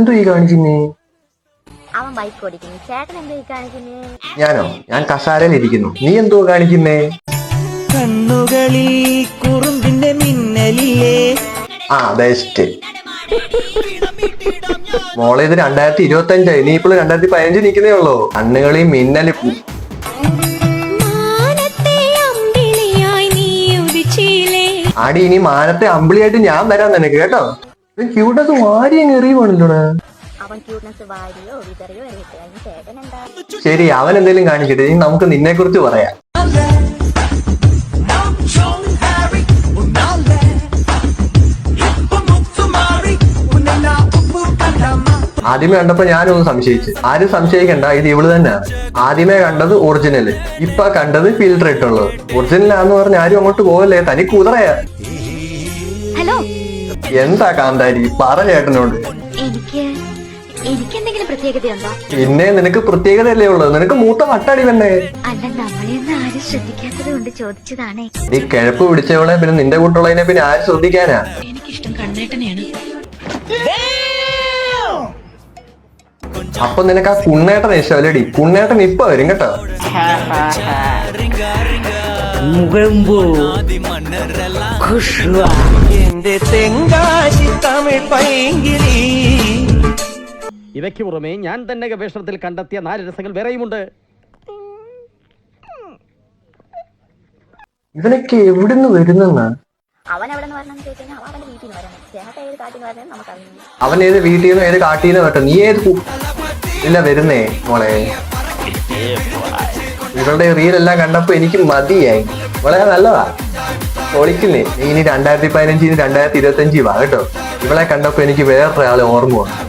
ഇവനെന്തോ ഈ കാണിക്കുന്നേ? അവൻ ബൈക്ക് ഓടിക്കുന്നു. ചേട്ടൻ എന്തോ ഈ കാണിക്കുന്നേ? ഞാനോ? ഞാൻ കസാരയിൽ ഇരിക്കുന്നു. നീ എന്തോ കാണിക്കുന്നേ? കണ്ണുകളിൽ കുറുമ്പിന്റെ മിന്നലില്ലേ. ആ ബെസ്റ്റ് മോളെ, ഇത് 2025 നീ ഇപ്പോൾ 2015 നിൽക്കുന്നേ ഉള്ളൂ. കണ്ണുകളി മിന്നല്. ആടി, ഇനി മാനത്തെ അമ്പിളിയായിട്ട് ഞാൻ വരാൻ നിനക്ക് കേട്ടോ. ക്യൂട്ടസ് വാരിയും എറിയുവാണല്ലോടാ. അവൻ ക്യൂട്ട്നെസ് വാരിയോ വിതറിയോ എറിയട്ടെ. അതിന് ചേട്ടൻ എന്താ? ശരി, അവൻ എന്തെങ്കിലും കാണിക്കട്ടെ. ഇനി നമുക്ക് നിന്നെ കുറിച്ച് പറയാം. ആദ്യമേ കണ്ടപ്പോ ഞാനൊന്ന് സംശയിച്ചു. ആരും സംശയിക്കണ്ട, ഇത് ഇവള് തന്നെയാണ്. ആദ്യമേ കണ്ടത് ഒറിജിനല്, ഇപ്പൊ കണ്ടത് ഫിൽറ്റർ ഇട്ടുള്ളത്. ഒറിജിനലാന്ന് പറഞ്ഞ ആരും അങ്ങോട്ട് പോകല്ലേ, തനി കുതിറയാ. ഹലോ, എന്താ കാന്താരി, പറ ചേട്ടനോട്. എനിക്ക് എന്തെങ്കിലും പ്രത്യേകതയുണ്ടോ? പിന്നെ നിനക്ക് പ്രത്യേകതയല്ലേ ഉള്ളത്. നിനക്ക് മൂത്ത വട്ടാടി തന്നെ. അല്ല, നമ്മളെയൊന്നും ആരും ശ്രദ്ധിക്കാത്തത് കൊണ്ട് ചോദിച്ചതാണേ. നീ കിഴപ്പ് പിടിച്ചവളെ പിന്നെ നിന്റെ കൂട്ടുള്ളതിനെ പിന്നെ ആര് ശ്രദ്ധിക്കാനാ? എനിക്കിഷ്ടം കണ്ണേട്ടനെയാണ്. അപ്പൊ നിനക്ക് ആ കുണ്ണേട്ടൻ ഇഷ്ടമല്ലേടി? കുണ്ണേട്ടൻ ഇപ്പൊ വരും കേട്ടോ. എന്റെ തെങ്കാശി തമിഴ് പൈങ്കിളി. ഇവയ്ക്ക് പുറമെ ഞാൻ തന്നെ ഗവേഷണത്തിൽ കണ്ടെത്തിയ 4 രസങ്ങൾ വേറെയുമുണ്ട്. ഇവനൊക്കെ എവിടുന്ന് വരുന്നെന്നാ? അവൻ എവിടെ നിന്ന് വരണമെന്ന് ചോദിച്ചാൽ അവന്റെ വീട്ടിൽ നിന്ന് വരണം. ചേട്ടൻ ഏത് കാട്ടിൽ നിന്ന് വരണം നമുക്കറിയാം. അവൻ ഏത് വീട്ടിൽ നിന്നോ ഏത് കാട്ടിൽ നിന്നോ കേട്ടോ. നീ ഏത് ഇല്ല വരുന്നേ മോളെ. ഇവളുടെ റീലെല്ലാം കണ്ടപ്പോ എനിക്ക് മതിയായി. വളരെ നല്ലതാ, പൊളിക്കുന്നേ. നീ ഇനി 2015 2025 വാ കേട്ടോ. ഇവളെ കണ്ടപ്പോ എനിക്ക് വേറൊരാളെ ഓർമ്മ വന്നു.